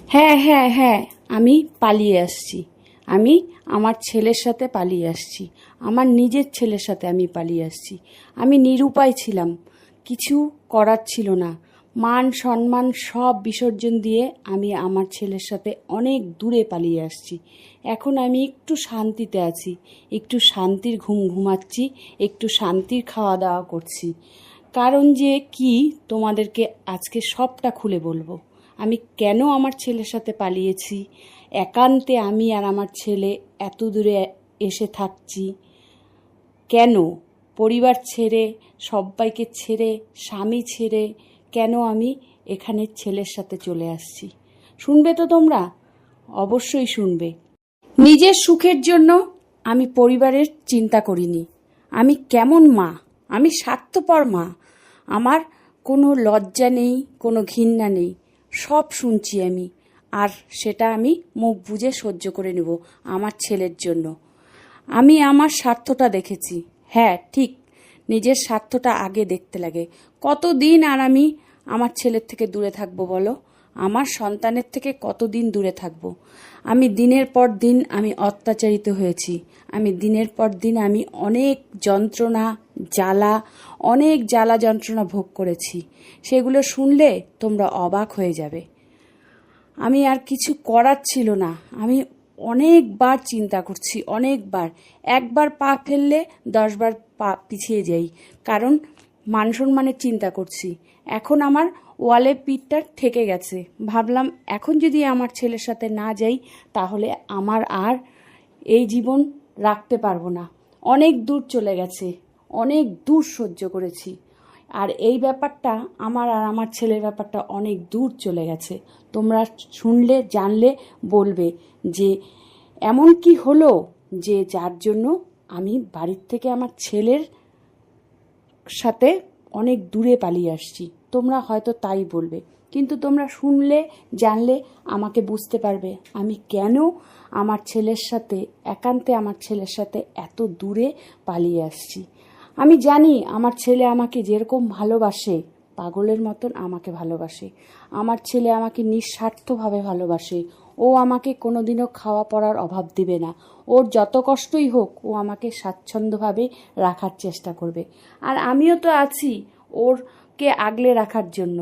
হ্যাঁ হ্যাঁ হ্যাঁ, আমি পালিয়ে আসছি। আমি আমার ছেলের সাথে পালিয়ে আসছি। আমার নিজের ছেলের সাথে আমি পালিয়ে আসছি। আমি নিরুপায় ছিলাম, কিছু করার ছিল না। মান সম্মান সব বিসর্জন দিয়ে আমি আমার ছেলের সাথে অনেক দূরে পালিয়ে আসছি। এখন আমি একটু শান্তিতে আছি, একটু শান্তির ঘুম ঘুমাচ্ছি, একটু শান্তির খাওয়া দাওয়া করছি। কারণ যে কি, তোমাদেরকে আজকে সবটা খুলে বলবো। আমি কেন আমার ছেলের সাথে পালিয়েছি, একান্তে আমি আর আমার ছেলে এত দূরে এসে থাকছি কেন, পরিবার ছেড়ে, সবাইকে ছেড়ে, স্বামী ছেড়ে কেন আমি এখানে ছেলের সাথে চলে আসছি। শুনবে তো তোমরা? অবশ্যই শুনবে। নিজের সুখের জন্য আমি পরিবারের চিন্তা করিনি। আমি কেমন মা, আমি স্বার্থপর মা। আমার কোনো লজ্জা নেই, কোনো ঘৃণা নেই, সব শুনছি আমি। আর সেটা আমি মুখ বুজে সহ্য করে নেব আমার ছেলের জন্য। আমি আমার স্বার্থটা দেখেছি। হ্যাঁ ঠিক, নিজের স্বার্থটা আগে দেখতে লাগে। কতদিন আর আমি আমার ছেলের থেকে দূরে থাকবো বলো? আমার সন্তানের থেকে কতদিন দূরে থাকবো? আমি দিনের পর দিন আমি অত্যাচারিত হয়েছি। আমি দিনের পর দিন আমি অনেক যন্ত্রণা, জ্বালা, অনেক জ্বালা যন্ত্রণা ভোগ করেছি। সেগুলো শুনলে তোমরা অবাক হয়ে যাবে। আমি আর কিছু করার ছিল না। আমি অনেকবার চিন্তা করছি, অনেকবার। একবার পা ফেললে 10বার পা পিছিয়ে যাই, কারণ মান সম্মানের চিন্তা করছি। এখন আমার ওয়ালে পিঠটা ঠেকে গেছে। ভাবলাম এখন যদি আমার ছেলের সাথে না যাই, তাহলে আমার আর এই জীবন রাখতে পারবো না। অনেক দূর চলে গেছে, অনেক দূর সহ্য করেছি। আর এই ব্যাপারটা আমার আর আমার ছেলের ব্যাপারটা অনেক দূর চলে গেছে। তোমরা শুনলে, জানলে বলবে যে এমন কি হলো যে যার জন্য আমি বাড়ির থেকে আমার ছেলের সাথে অনেক দূরে পালিয়ে আসছি। তোমরা হয়তো তাই বলবে, কিন্তু তোমরা শুনলে, জানলে আমাকে বুঝতে পারবে আমি কেন আমার ছেলের সাথে, একান্তে আমার ছেলের সাথে এত দূরে পালিয়ে আসছি। আমি জানি আমার ছেলে আমাকে যেরকম ভালোবাসে, পাগলের মতন আমাকে ভালোবাসে। আমার ছেলে আমাকে নিঃস্বার্থভাবে ভালোবাসে। ও আমাকে কোনোদিনও খাওয়া পড়ার অভাব দিবে না। ওর যত কষ্টই হোক, ও আমাকে স্বাচ্ছন্দ্যভাবে রাখার চেষ্টা করবে। আর আমিও তো আছি ওরকে আগলে রাখার জন্য।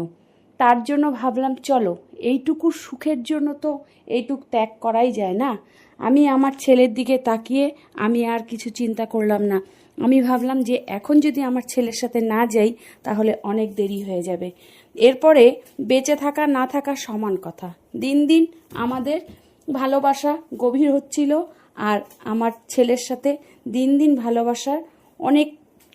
তার জন্য ভাবলাম চলো, এইটুকু সুখের জন্য তো এইটুক ত্যাগ করাই যায় না। আমি আমার ছেলের দিকে তাকিয়ে আমি আর কিছু চিন্তা করলাম না। আমি ভাবলাম যে এখন যদি আমার ছেলের সাথে না যাই, তাহলে অনেক দেরি হয়ে যাবে। এরপরে বেঁচে থাকা না থাকা সমান কথা। দিন দিন আমাদের ভালোবাসা গভীর হচ্ছিল, আর আমার ছেলের সাথে দিন দিন ভালোবাসার অনেক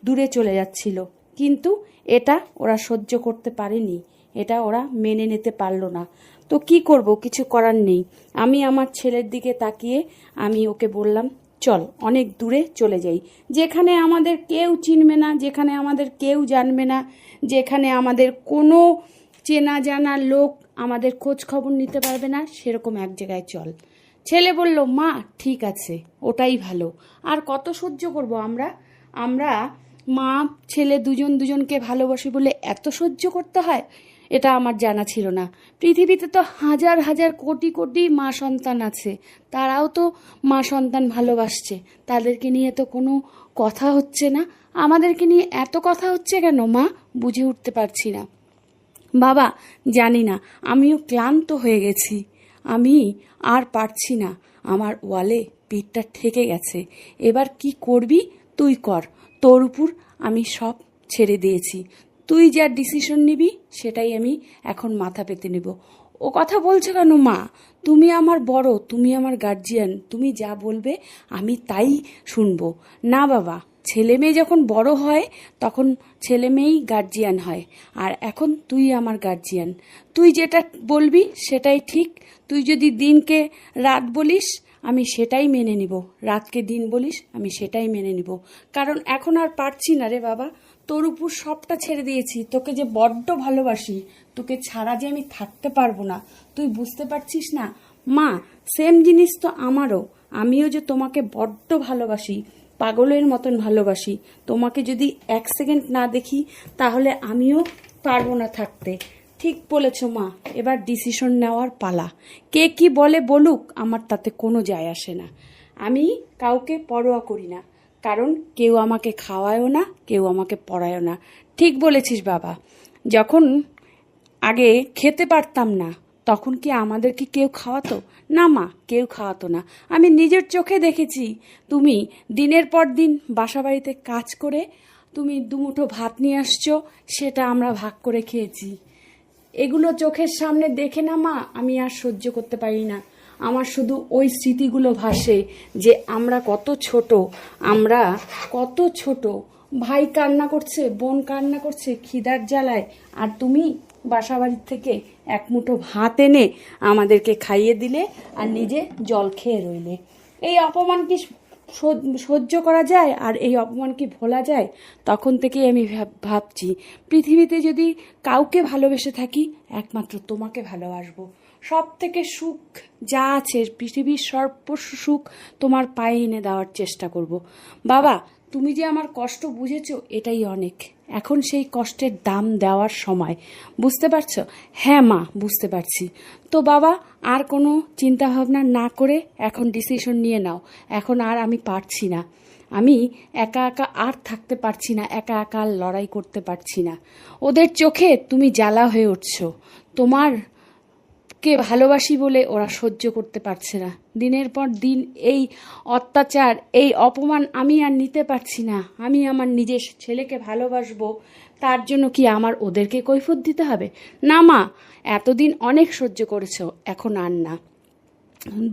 দূরে চলে যাচ্ছিল। কিন্তু এটা ওরা সহ্য করতে পারেনি, এটা ওরা মেনে নিতে পারলো না। তো কি করব, কিছু করার নেই। আমি আমার ছেলের দিকে তাকিয়ে আমি ওকে বললাম, চল অনেক দূরে চলে যাই, যেখানে আমাদের কেউ চিনবে না, যেখানে আমাদের কেউ জানবে না, যেখানে আমাদের কোনো চেনা জানা লোক আমাদের খোঁজ খবর নিতে পারবে না, সেরকম এক জায়গায় চল। ছেলে বলল, মা ঠিক আছে, ওটাই ভালো। আর কত সহ্য করব আমরা? আমরা মা ছেলে দুজন দুজনকে ভালোবাসি বলে এত সহ্য করতে হয়, এটা আমার জানা ছিল না। পৃথিবীতে তো হাজার হাজার কোটি কোটি মা সন্তান আছে, তারাও তো মা সন্তান ভালোবাসছে। তাদেরকে নিয়ে তো কোনো কথা হচ্ছে না, আমাদেরকে নিয়ে এত কথা হচ্ছে কেন মা? বুঝে উঠতে পারছি না। বাবা জানি না, আমিও ক্লান্ত হয়ে গেছি। আমি আর পারছি না, আমার ওয়ালে পিঠটা ঠেকে গেছে। এবার কি করবি তুই কর, তোর উপর আমি সব ছেড়ে দিয়েছি। তুই যা ডিসিশন নিবি সেটাই আমি এখন মাথা পেতে নেব। ও কথা বলছো কেন মা? তুমি আমার বড়, তুমি আমার গার্জিয়ান, তুমি যা বলবে আমি তাই শুনবো। না বাবা, ছেলে মেয়ে যখন বড় হয় তখন ছেলে মেয়েই গার্জিয়ান হয়, আর এখন তুই আমার গার্জিয়ান। তুই যেটা বলবি সেটাই ঠিক। তুই যদি দিনকে রাত বলিস আমি সেটাই মেনে নিব, রাতকে দিন বলিস আমি সেটাই মেনে নিব। কারণ এখন আর পারছি না রে বাবা, তোর উপর সবটা ছেড়ে দিয়েছি। তোকে যে বড্ড ভালোবাসি, তোকে ছাড়া যে আমি থাকতে পারবো না, তুই বুঝতে পারছিস না? মা সেম জিনিস তো আমারও। আমিও যে তোমাকে বড্ড ভালোবাসি, পাগলের মতন ভালোবাসি। তোমাকে যদি 1 সেকেন্ড না দেখি তাহলে আমিও পারবো না থাকতে। ঠিক বলেছ মা, এবার ডিসিশন নেওয়ার পালা। কে কি বলে বলুক, আমার তাতে কোনো যায় আসে না। আমি কাউকে পরোয়া করি না, কারণ কেউ আমাকে খাওয়ায়ও না, কেউ আমাকে পড়ায়ও না। ঠিক বলেছিস বাবা। যখন আগে খেতে পারতাম না, তখন কি আমাদেরকে কেউ খাওয়াতো? না মা, কেউ খাওয়াতো না। আমি নিজের চোখে দেখেছি, তুমি দিনের পর দিন বাসাবাড়িতে কাজ করে তুমি দুমুঠো ভাত নিয়ে আসছো, সেটা আমরা ভাগ করে খেয়েছি। এগুলো চোখের সামনে দেখে না মা, আমি আর সহ্য করতে পারি না। আমার শুধু ওই স্মৃতিগুলো ভাসে যে আমরা কত ছোট, আমরা কত ছোট। ভাই কান্না করছে, বোন কান্না করছে খিদার জ্বালায়, আর তুমি বাসাবাড়ির থেকে এক মুঠো ভাত এনে আমাদেরকে খাইয়ে দিলে আর নিজে জল খেয়ে রইলে। এই অপমান কি সহ্য করা যায়? আর এই অপমান কি ভোলা যায়? তখন থেকেই আমি ভাবছি, পৃথিবীতে যদি কাউকে ভালোবেসে থাকি, একমাত্র তোমাকে ভালোবাসবো। সব থেকে সুখ যা আছে পৃথিবীর সর্বস্ব সুখ তোমার পায়ে এনে দেওয়ার চেষ্টা করব। বাবা, তুমি যে আমার কষ্ট বুঝেছো, এটাই অনেক। এখন সেই কষ্টের দাম দেওয়ার সময়, বুঝতে পারছো? হ্যাঁ মা, বুঝতে পারছি। তো বাবা, আর কোনো চিন্তা ভাবনা না করে এখন ডিসিশন নিয়ে নাও। এখন আর আমি পারছি না, আমি একা একা আর থাকতে পারছি না, একা একা আর লড়াই করতে পারছি না। ওদের চোখে তুমি জ্বালা হয়ে উঠছো, তোমার কে ভালোবাসি বলে ওরা সহ্য করতে পারছে না। দিনের পর দিন এই অত্যাচার, এই অপমান আমি আর নিতে পারছি না। আমি আমার নিজের ছেলেকে ভালোবাসবো, তার জন্য কি আমার ওদেরকে কৈফিয়ত দিতে হবে? না মা, এতদিন অনেক সহ্য করেছো, এখন আর না।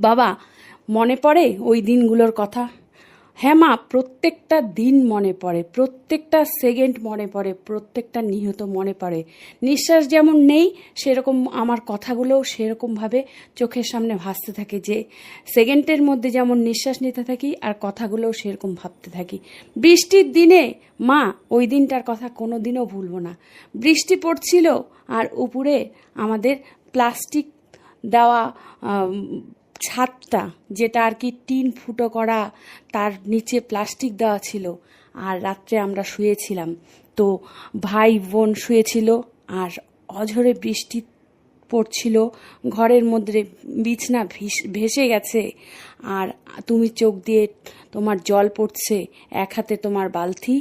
বাবা, মনে পড়ে ওই দিনগুলোর কথা? হ্যাঁ মা, প্রত্যেকটা দিন মনে পড়ে, প্রত্যেকটা সেকেন্ড মনে পড়ে, প্রত্যেকটা নিহত মনে পড়ে। নিঃশ্বাস যেমন নেই, সেরকম আমার কথাগুলোও সেরকমভাবে চোখের সামনে ভাসতে থাকে, যে সেকেন্ডের মধ্যে যেমন নিঃশ্বাস নিতে থাকি আর কথাগুলোও সেরকম ভাবতে থাকি। বৃষ্টির দিনে মা, ওই দিনটার কথা কোনো দিনও ভুলবো না। বৃষ্টি পড়ছিল আর উপরে আমাদের প্লাস্টিক দেওয়া ছাদটা, যেটা আর কি টিন ফুটো করা, তার নিচে প্লাস্টিক দেওয়া ছিল। আর রাত্রে আমরা শুয়েছিলাম, তো ভাই বোন শুয়েছিল, আর অঝরে বৃষ্টি পড়ছিল, ঘরের মধ্যে বিছনা ভেসে গেছে, আর তুমি চোখ দিয়ে তোমার জল পড়ছে, এক হাতে তোমার বালতি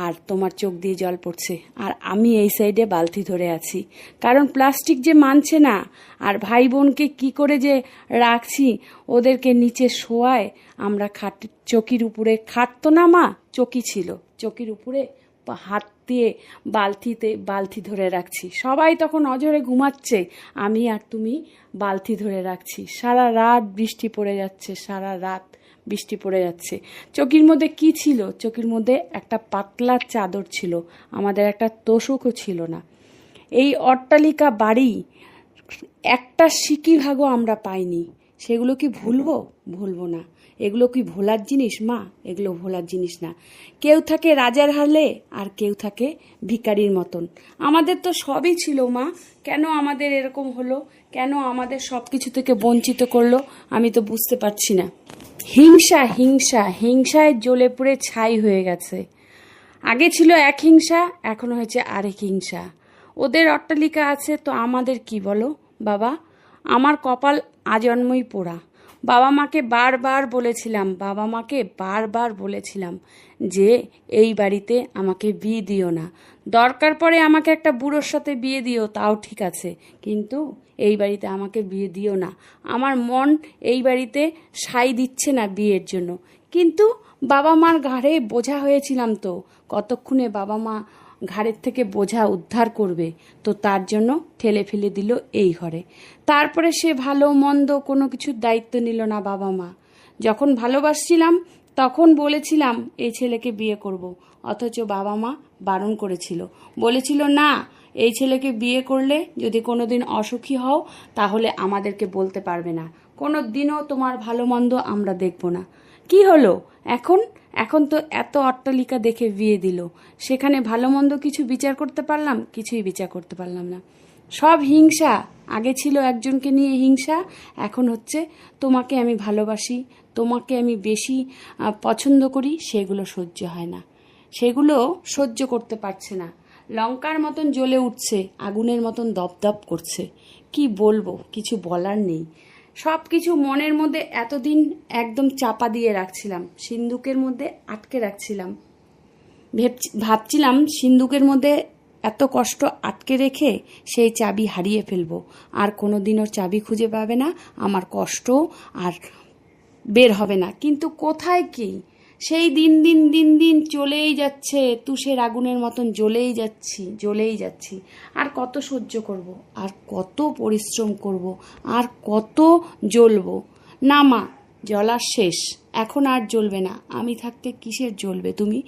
আর তোমার চোখ দিয়ে জল পড়ছে, আর আমি এই সাইডে বালতি ধরে আছি, কারণ প্লাস্টিক যে মানছে না। আর ভাই বোনকে কি করে যে রাখছি, ওদেরকে নিচে শোয়ায় আমরা চকির উপরে, খাট তো না মা, চকি ছিল, চকির উপরে হাত দিয়ে বালতি ধরে রাখছি। সবাই তখন অঝরে ঘুমাচ্ছে, আমি আর তুমি বালতি ধরে রাখছি। সারা রাত বৃষ্টি পড়ে যাচ্ছে, সারা রাত বৃষ্টি পড়ে যাচ্ছে। চকির মধ্যে কি ছিল? চকির মধ্যে একটা পাতলা চাদর ছিল, আমাদের একটা তোষকও ছিল না। এই অট্টালিকা বাড়ি একটা সিকি ভাগও আমরা পাইনি। সেগুলো কি ভুলবো? ভুলবো না। এগুলো কি ভোলার জিনিস মা? এগুলো ভোলার জিনিস না। কেউ থাকে রাজার হালে আর কেউ থাকে ভিখারির মতন। আমাদের তো সবই ছিল মা, কেন আমাদের এরকম হলো? কেন আমাদের সব কিছু থেকে বঞ্চিত করলো? আমি তো বুঝতে পারছি না। হিংসা, হিংসা, হিংসায় জ্বলে পুড়ে ছাই হয়ে গেছে। আগে ছিল এক হিংসা, এখন হয়েছে আরেক হিংসা। ওদের অট্টালিকা আছে তো আমাদের কি বলো বাবা? আমার কপাল আজন্মই পোড়া। বাবা মাকে বারবার বলেছিলাম যে এই বাড়িতে আমাকে বিয়ে দিও না, দরকার পড়ে আমাকে একটা বুড়োর সাথে বিয়ে দিও, তাও ঠিক আছে, কিন্তু এই বাড়িতে আমাকে বিয়ে দিও না। আমার মন এই বাড়িতে সাই দিচ্ছে না বিয়ের জন্য, কিন্তু বাবা মার ঘাড়ে বোঝা হয়েছিলাম, তো কতক্ষণে বাবা মা ঘাড়ের থেকে বোঝা উদ্ধার করবে, তো তার জন্য ঠেলে ফেলে দিল এই ঘরে। তারপরে সে ভালো মন্দ কোনো কিছুর দায়িত্ব নিল না বাবা মা। যখন ভালোবাসছিলাম তখন বলেছিলাম এই ছেলেকে বিয়ে করব, অথচ বাবা মা বারণ করেছিল, বলেছিল না, এই ছেলেকে বিয়ে করলে যদি কোনোদিন অসুখী হও তাহলে আমাদেরকে বলতে পারবে না, কোনো দিনও তোমার ভালো মন্দ আমরা দেখব না। কি হলো এখন? এখন তো এত অট্টালিকা দেখে বিয়ে দিল, সেখানে ভালো মন্দ কিছু বিচার করতে পারলাম? কিছুই বিচার করতে পারলাম না। সব হিংসা। আগে ছিল একজনকে নিয়ে হিংসা, এখন হচ্ছে তোমাকে আমি ভালোবাসি, তোমাকে আমি বেশি পছন্দ করি, সেগুলো সহ্য হয় না, সেগুলো সহ্য করতে পারছে না। লঙ্কার মতন জ্বলে উঠছে, আগুনের মতন দপদপ করছে। কি বলবো, কিছু বলার নেই। সব কিছু মনের মধ্যে এতদিন একদম চাপা দিয়ে রাখছিলাম, সিন্দুকের মধ্যে আটকে রাখছিলাম। ভাবছিলাম সিন্দুকের মধ্যে এত কষ্ট আটকে রেখে সেই চাবি হারিয়ে ফেলবো, আর কোনোদিন ওর চাবি খুঁজে পাবে না, আমার কষ্ট আর বের হবে না। কিন্তু কোথায় কি, সেই দিন দিন দিন দিন চলেই যাচ্ছে, তুষের আগুনের মতন জ্বলেই যাচ্ছি। আর কত সহ্য করব, আর কত পরিশ্রম করব, আর কত জ্বলবো? না মা, জ্বলার শেষ, এখন আর জ্বলবে না। আমি থাকতে কিসের জ্বলবে তুমি?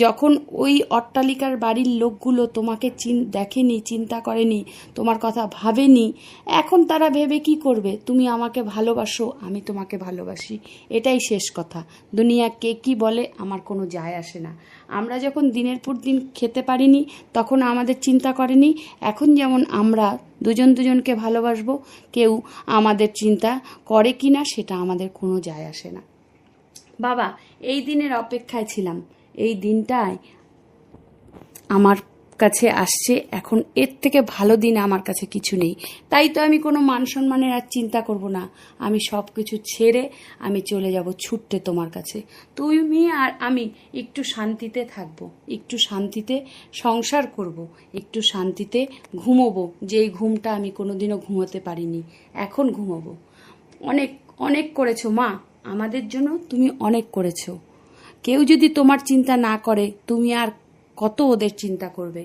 যখন ওই অট্টালিকার বাড়ির লোকগুলো তোমাকে দেখেনি, চিন্তা করেনি, তোমার কথা ভাবেনি, এখন তারা ভেবে কি করবে? তুমি আমাকে ভালোবাসো, আমি তোমাকে ভালোবাসি, এটাই শেষ কথা। দুনিয়া কে কি বলে আমার কোনো যায় আসে না। আমরা যখন দিনের পর দিন খেতে পারিনি, তখন আমাদের চিন্তা করেনি। এখন যেমন আমরা দুজনকে ভালোবাসবো, কেউ আমাদের চিন্তা করে কি না সেটা আমাদের কোনো যায় আসে না। বাবা, এই দিনের অপেক্ষায় ছিলাম, এই দিনটায় আমার কাছে আসছে। এখন এর থেকে ভালো দিন আমার কাছে কিছু নেই। তাই তো আমি কোনো মান সম্মানের আর চিন্তা করব না। আমি সব কিছু ছেড়ে আমি চলে যাব ছুটতে তোমার কাছে। তুমি আর আমি একটু শান্তিতে থাকবো, একটু শান্তিতে সংসার করব, একটু শান্তিতে ঘুমোবো, যেই ঘুমটা আমি কোনোদিনও ঘুমোতে পারিনি, এখন ঘুমোবো। অনেক অনেক করেছো মা, আমাদের জন্য তুমি অনেক করেছো। কেউ যদি তোমার চিন্তা না করে, তুমি আর কত ওদের চিন্তা করবে?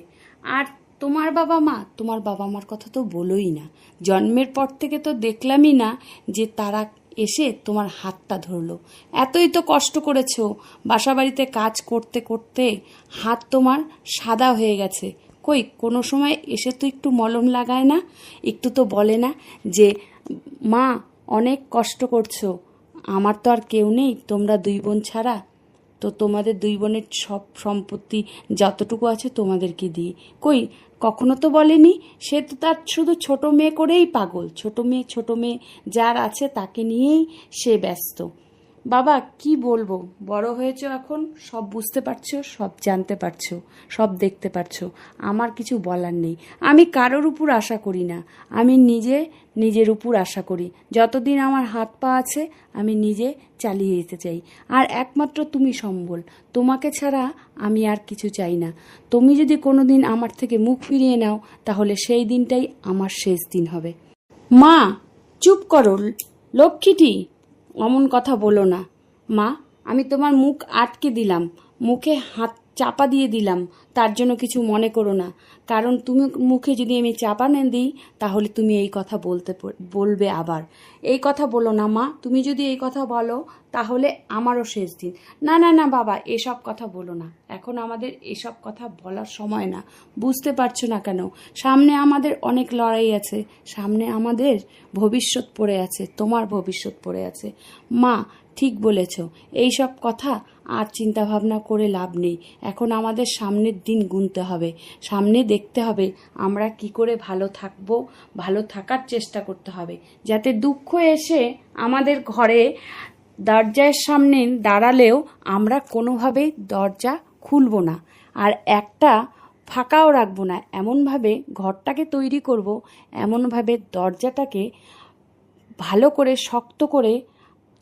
আর তোমার বাবা মার কথা তো বলোই না। জন্মের পর থেকে তো দেখলামই না যে তারা এসে তোমার হাতটা ধরলো। এতই তো কষ্ট করেছো, বাসা বাড়িতে কাজ করতে করতে হাত তোমার সাদা হয়ে গেছে। কই কোনো সময় এসে তো একটু মলম লাগায় না, একটু তো বলে না যে মা অনেক কষ্ট করছো, আমার তো আর কেউ নেই, তোমরা দুই বোন ছাড়া, তো তোমাদের দুই বোনের সব সম্পত্তি যতটুকু আছে তোমাদেরকে দিই। কই কখনো তো বলেনি। সে তো তার শুধু ছোট মেয়ে করেই পাগল, ছোট মেয়ে যার আছে তাকে নিয়েই সে ব্যস্ত। বাবা কি বলবো, বড় হয়েছো এখন, সব বুঝতে পারছো, সব জানতে পারছো, সব দেখতে পারছো। আমার কিছু বলার নেই। আমি কারোর উপর আশা করি না, আমি নিজের উপর আশা করি। যতদিন আমার হাত পা আছে আমি নিজে চালিয়ে যেতে চাই। আর একমাত্র তুমি সম্বল, তোমাকে ছাড়া আমি আর কিছু চাই না। তুমি যদি কোনোদিন আমার থেকে মুখ ফিরিয়ে নাও, তাহলে সেই দিনটাই আমার শেষ দিন হবে। মা চুপ করো লক্ষ্মীটি, অমন কথা বলো না। মা, আমি তোমার মুখ আটকে দিলাম, মুখে হাত চাপা দিয়ে দিলাম, তার জন্য কিছু মনে করো না। কারণ তুমি মুখে যদি আমি চাপা না দিই, তাহলে তুমি এই কথা বলবে আবার। এই কথা বলো না মা, তুমি যদি এই কথা বলো তাহলে আমারও শেষ দিন। না না না বাবা, এসব কথা বলো না, এখন আমাদের এসব কথা বলার সময় না। বুঝতে পারছো না কেন? সামনে আমাদের অনেক লড়াই আছে, সামনে আমাদের ভবিষ্যৎ পড়ে আছে, তোমার ভবিষ্যৎ পড়ে আছে। মা ঠিক বলেছ, এইসব কথা আর চিন্তা ভাবনা করে লাভ নেই। এখন আমাদের সামনের দিন গুনতে হবে, সামনে দেখতে হবে আমরা কি করে ভালো থাকবো, ভালো থাকার চেষ্টা করতে হবে, যাতে দুঃখ এসে আমাদের ঘরে দরজার সামনে দাঁড়ালেও আমরা কোনোভাবেই দরজা খুলব না, আর একটা ফাঁকাও রাখবো না। এমনভাবে ঘরটাকে তৈরি করব, এমনভাবে দরজাটাকে ভালো করে শক্ত করে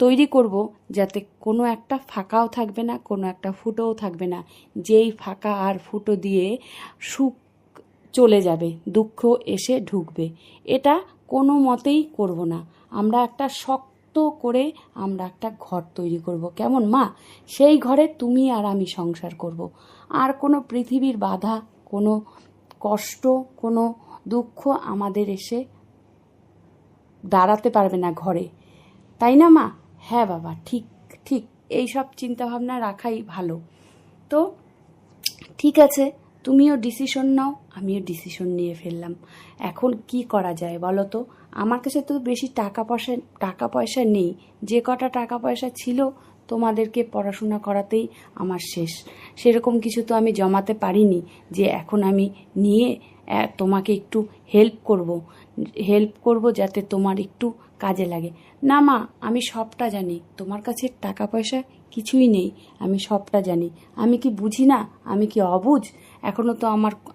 তৈরি করব, যাতে কোনো একটা ফাঁকাও থাকবে না, কোনো একটা ফুটোও থাকবে না। যেই ফাঁকা আর ফুটো দিয়ে সুখ চলে যাবে, দুঃখ এসে ঢুকবে, এটা কোনো মতেই করব না। আমরা একটা শক্ত করে আমরা একটা ঘর তৈরি করব, কেমন মা? সেই ঘরে তুমি আর আমি সংসার করব। আর কোনো পৃথিবীর বাধা, কোনো কষ্ট, কোনো দুঃখ আমাদের এসে দাঁড়াতে পারবে না ঘরে, তাই না মা? হ্যাঁ বাবা, ঠিক ঠিক, এই সব চিন্তাভাবনা রাখাই ভালো। তো ঠিক আছে, তুমিও ডিসিশন নাও, আমিও ডিসিশন নিয়ে ফেললাম। এখন কি করা যায় বলো তো? আমার কাছে তো বেশি টাকা পয়সা নেই। যে কটা টাকা পয়সা ছিল তোমাদেরকে পড়াশোনা করাতেই আমার শেষ। সেরকম কিছু তো আমি জমাতে পারিনি যে এখন আমি নিয়ে তোমাকে একটু হেল্প করব যাতে তোমার একটু কাজে লাগে। না মা, আমি সবটা জানি, তোমার কাছে টাকা পয়সা কিছুই নেই, আমি সবটা জানি। আমি কি বুঝি না? আমি কি অবুঝ? এখনও তো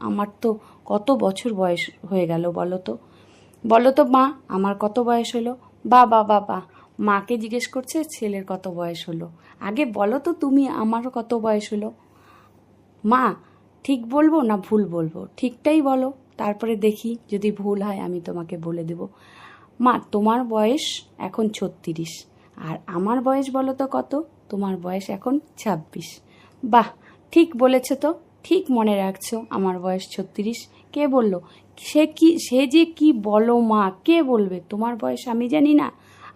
আমার তো কত বছর বয়স হয়ে গেল বলো তো মা, আমার কত বয়স হলো? বাবা বাবা, মাকে জিজ্ঞেস করছে ছেলের কত বয়স হলো। আগে বলো তো তুমি, আমারও কত বয়স হলো। মা, ঠিক বলবো না ভুল বলবো? ঠিকটাই বলো, তারপরে দেখি যদি ভুল হয় আমি তোমাকে বলে দেব। মা, তোমার বয়স এখন 36, আর আমার বয়স বলো তো কত? তোমার বয়স এখন 26। বাহ, ঠিক বলেছ তো, ঠিক মনে রাখছো আমার বয়স 36। কে বললো? সে যে কি বলো মা, কে বলবে? তোমার বয়স আমি জানি না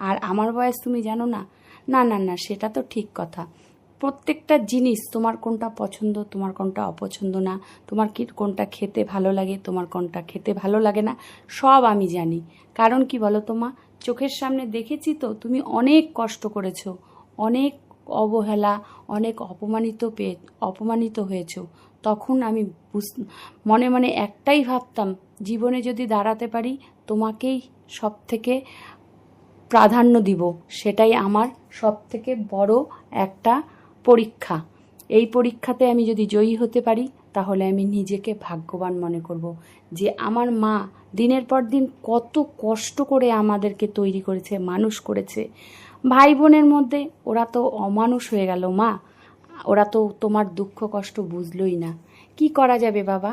আর আমার বয়স তুমি জানো না? না না না, সেটা তো ঠিক কথা। প্রত্যেকটা জিনিস, তোমার কোনটা পছন্দ, তোমার কোনটা অপছন্দ না, তোমার কি কোনটা খেতে ভালো লাগে, তোমার কোনটা খেতে ভালো লাগে না, সব আমি জানি। কারণ কি বলো তো মা, চোখের সামনে দেখেছি তো তুমি অনেক কষ্ট করেছো, অনেক অবহেলা, অনেক অপমানিত হয়েছো। তখন আমি মনে মনে একটাই ভাবতাম, জীবনে যদি দাঁড়াতে পারি তোমাকেই সব থেকে প্রাধান্য দিব, সেটাই আমার সব থেকে বড় একটা পরীক্ষা। এই পরীক্ষাতে আমি যদি জয়ী হতে পারি তাহলে আমি নিজেকে ভাগ্যবান মনে করব যে আমার মা দিনের পর দিন কত কষ্ট করে আমাদেরকে তৈরি করেছে, মানুষ করেছে। ভাই বোনের মধ্যে ওরা তো অমানুষ হয়ে গেল মা, ওরা তো তোমার দুঃখ কষ্ট বুঝলই না। কি করা যাবে বাবা,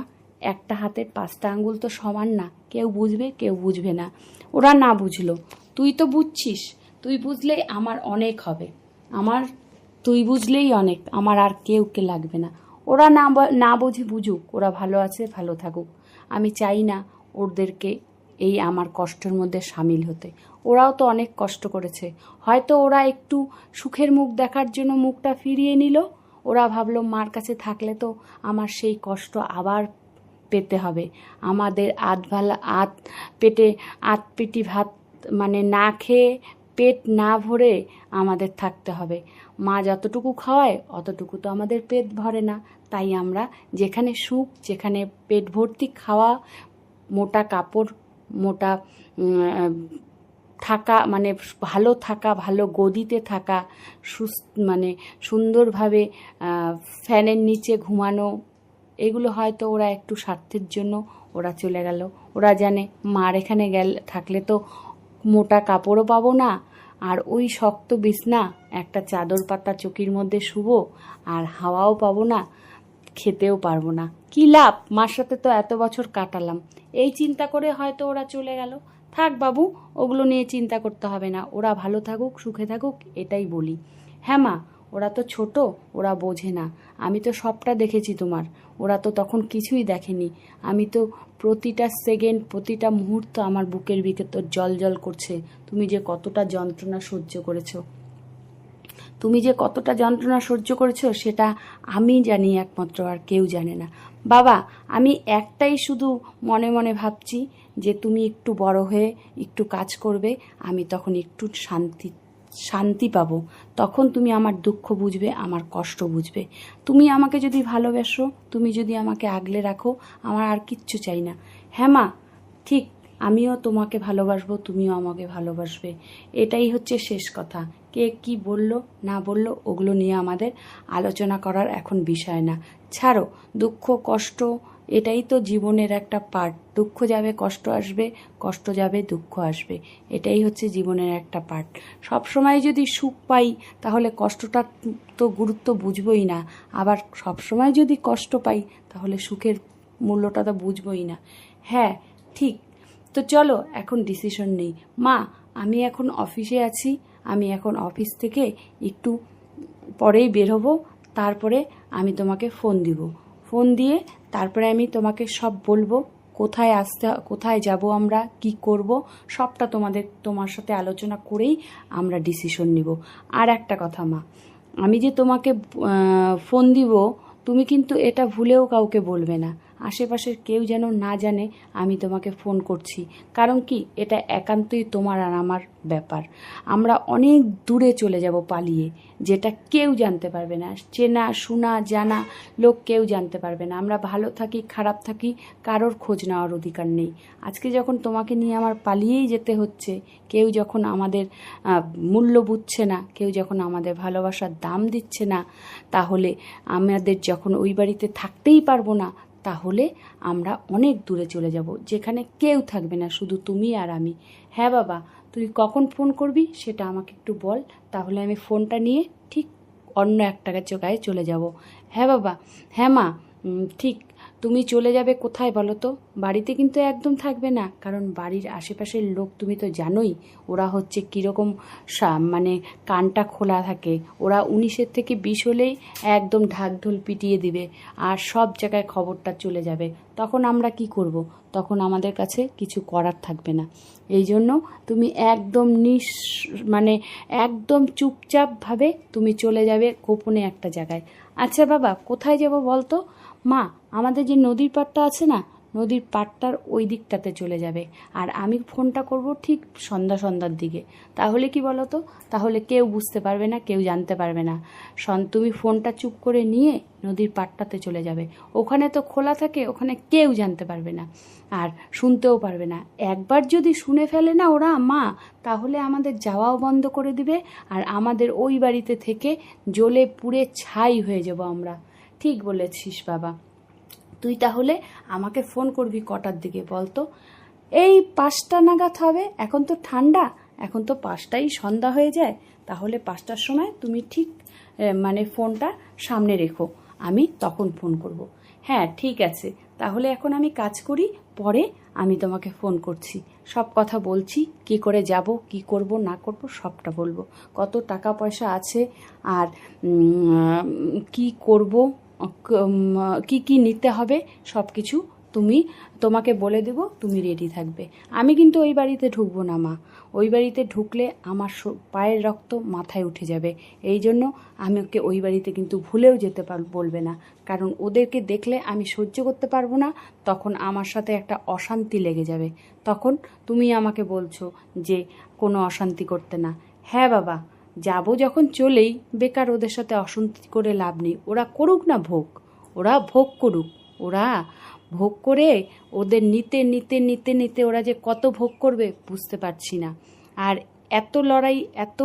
একটা হাতের 5টা আঙ্গুল তো সমান না, কেউ বুঝবে কেউ বুঝবে না। ওরা না বুঝলো, তুই তো বুঝছিস, তুই বুঝলেই আমার অনেক হবে, তুই বুঝলেই অনেক, আমার আর কেউকে লাগবে না। ওরা না বুঝে বুঝুক, ওরা ভালো আছে ভালো থাকুক। আমি চাই না ওদেরকে এই আমার কষ্টের মধ্যে সামিল হতে। ওরাও তো অনেক কষ্ট করেছে, হয়তো ওরা একটু সুখের মুখ দেখার জন্য মুখটা ফিরিয়ে নিল। ওরা ভাবলো মার কাছে থাকলে তো আমার সেই কষ্ট আবার পেতে হবে, আমাদের পেটি ভাত মানে না খেয়ে, পেট না ভরে আমাদের থাকতে হবে। মা যতটুকু খাওয়ায় অতটুকু তো আমাদের পেট ভরে না, তাই আমরা যেখানে সুখ, যেখানে পেট ভর্তি খাওয়া, মোটা কাপড়, মোটা থাকা, মানে ভালো থাকা, ভালো গদিতে থাকা, মানে সুন্দরভাবে ফ্যানের নিচে ঘুমানো, এগুলো হয়তো ওরা একটু স্বার্থের জন্য ওরা চলে গেল। ওরা জানে মার এখানে থাকলে তো মোটা কাপড়ও পাবো না, আর ওই শক্ত বিছনা, একটা চাদর পাতা চকির মধ্যে শুবো, আর হাওয়াও পাবো না, খেতেও পারবো না। কি লাভ, মার সাথে তো এত বছর কাটালাম। এই চিন্তা করে হয়তো ওরা চলে গেল। থাক বাবু, ওগুলো নিয়ে চিন্তা করতে হবে না, ওরা ভালো থাকুক সুখে থাকুক, এটাই বলি। হ্যাঁ মা, ওরা তো ছোট, ওরা বোঝে না। আমি তো সবটা দেখেছি তোমার, ওরা তো তখন কিছুই দেখেনি। আমি তো প্রতিটা সেকেন্ড, প্রতিটা মুহূর্ত আমার বুকের ভিতর জল জল করছে। তুমি যে কতটা যন্ত্রণা সহ্য করেছো, সেটা আমি জানি একমাত্র, আর কেউ জানে না। বাবা, আমি একটাই শুধু মনে মনে ভাবছি যে তুমি একটু বড় হয়ে একটু কাজ করবে, আমি তখন একটু শান্তি পাবো। তখন তুমি আমার দুঃখ বুঝবে, আমার কষ্ট বুঝবে। তুমি আমাকে যদি ভালোবাসো, তুমি যদি আমাকে আগলে রাখো, আমার আর কিচ্ছু চাই না। হ্যাঁ মা, ঠিক, আমিও তোমাকে ভালোবাসবো, তুমিও আমাকে ভালোবাসবে, এটাই হচ্ছে শেষ কথা। কে কি বলল না বলল ওগুলো নিয়ে আমাদের আলোচনা করার এখন বিষয় না। ছাড়ো, দুঃখ কষ্ট এটাই তো জীবনের একটা পার্ট। দুঃখ যাবে কষ্ট আসবে, কষ্ট যাবে দুঃখ আসবে, এটাই হচ্ছে জীবনের একটা পার্ট। সবসময় যদি সুখ পাই তাহলে কষ্টটা তো গুরুত্ব বুঝবই না, আবার সবসময় যদি কষ্ট পাই তাহলে সুখের মূল্যটা তো বুঝবই না। হ্যাঁ ঠিক, তো চলো এখন ডিসিশন নেই। মা, আমি এখন অফিসে আছি, আমি এখন অফিস থেকে একটু পরেই বের হব, তারপরে আমি তোমাকে ফোন দিয়ে তারপরে আমি তোমাকে সব বলবো, কোথায় যাব আমরা, কি করব, সবটা তোমার সাথে আলোচনা করেই আমরা ডিসিশন নিব। আর একটা কথা মা, আমি যে তোমাকে ফোন দিব, তুমি কিন্তু এটা ভুলেও কাউকে বলবে না। আশেপাশের কেউ যেন না জানে আমি তোমাকে ফোন করছি। কারণ কি, এটা একান্তই তোমার আর আমার ব্যাপার। আমরা অনেক দূরে চলে যাব পালিয়ে, যেটা কেউ জানতে পারবে না, চেনা শোনা জানা লোক কেউ জানতে পারবে না। আমরা ভালো থাকি খারাপ থাকি কারোর খোঁজ নেওয়ার অধিকার নেই। আজকে যখন তোমাকে নিয়ে আমার পালিয়েই যেতে হচ্ছে, কেউ যখন আমাদের মূল্য বুঝছে না, কেউ যখন আমাদের ভালোবাসার দাম দিচ্ছে না, তাহলে আমাদের যখন ওই বাড়িতে থাকতেই পারবো না, তাহলে আমরা অনেক দূরে চলে যাব, যেখানে কেউ থাকবে না, শুধু তুমি আর আমি। হ্যাঁ বাবা, তুই কখন ফোন করবি সেটা আমাকে একটু বল, তাহলে আমি ফোনটা নিয়ে ঠিক অন্য একটা জায়গায় চলে যাব। হ্যাঁ বাবা, হ্যাঁ মা, ঠিক। তুমি চলে যাবে কোথায় বলো তো? বাড়িতে কিন্তু একদম থাকবে না, কারণ বাড়ির আশেপাশের লোক তুমি তো জানোই ওরা হচ্ছে কীরকম, মানে কানটা খোলা থাকে। ওরা 19-এর থেকে 20 হলেই একদম ঢাকঢোল পিটিয়ে দিবে, আর সব জায়গায় খবরটা চলে যাবে। তখন আমরা কি করব? তখন আমাদের কাছে কিছু করার থাকবে না। এই জন্য তুমি একদম মানে একদম চুপচাপভাবে তুমি চলে যাবে গোপনে একটা জায়গায়। আচ্ছা বাবা, কোথায় যাব বলতো? মা, আমাদের যে নদীর পাড়টা আছে না, নদীর পাড়টার ওই দিকটাতে চলে যাবে। আর আমি ফোনটা করব ঠিক সন্ধ্যার দিকে। তাহলে কি বলো তো, তাহলে কেউ বুঝতে পারবে না, কেউ জানতে পারবে না। তুমি ফোনটা চুপ করে নিয়ে নদীর পাড়টাতে চলে যাবে। ওখানে তো খোলা থাকে, ওখানে কেউ জানতে পারবে না আর শুনতেও পারবে না। একবার যদি শুনে ফেলে না ওরা মা, তাহলে আমাদের যাওয়াও বন্ধ করে দিবে, আর আমাদের ওই বাড়িতে থেকে জ্বলে পুড়ে ছাই হয়ে যাব আমরা। ঠিক বলেছিস বাবা। তুই তাহলে আমাকে ফোন করবি কটার দিকে বলতো? এই 5টা নাগাদ হবে। এখন তো ঠান্ডা, এখন তো 5টাই সন্ধ্যা হয়ে যায়। তাহলে 5টার সময় তুমি ঠিক মানে ফোনটা সামনে রেখো, আমি তখন ফোন করব। হ্যাঁ ঠিক আছে, তাহলে এখন আমি কাজ করি, পরে আমি তোমাকে ফোন করছি। সব কথা বলছি, কি করে যাব, কি করব না করব সবটা বলবো। কত টাকা পয়সা আছে, আর কি করব, কি কি নিতে হবে সব কিছু তোমাকে বলে দেব, তুমি রেডি থাকবে। আমি কিন্তু ওই বাড়িতে ঢুকবো না মা। ওই বাড়িতে ঢুকলে আমার পায়ের রক্ত মাথায় উঠে যাবে। এই জন্য আমি ওকে ওই বাড়িতে কিন্তু ভুলেও যেতে বলবে না, কারণ ওদেরকে দেখলে আমি সহ্য করতে পারবো না। তখন আমার সাথে একটা অশান্তি লেগে যাবে। তখন তুমি আমাকে বলছো যে কোনো অশান্তি করতে না। হ্যাঁ বাবা, যাবো যখন চলেই, বেকার ওদের সাথে অশান্তি করে লাভ নেই। ওরা করুক না ভোগ, ওরা ভোগ করুক। ওরা ভোগ করে ওদের নিতে নিতে নিতে নিতে ওরা যে কত ভোগ করবে বুঝতে পারছি না। আর এত লড়াই, এত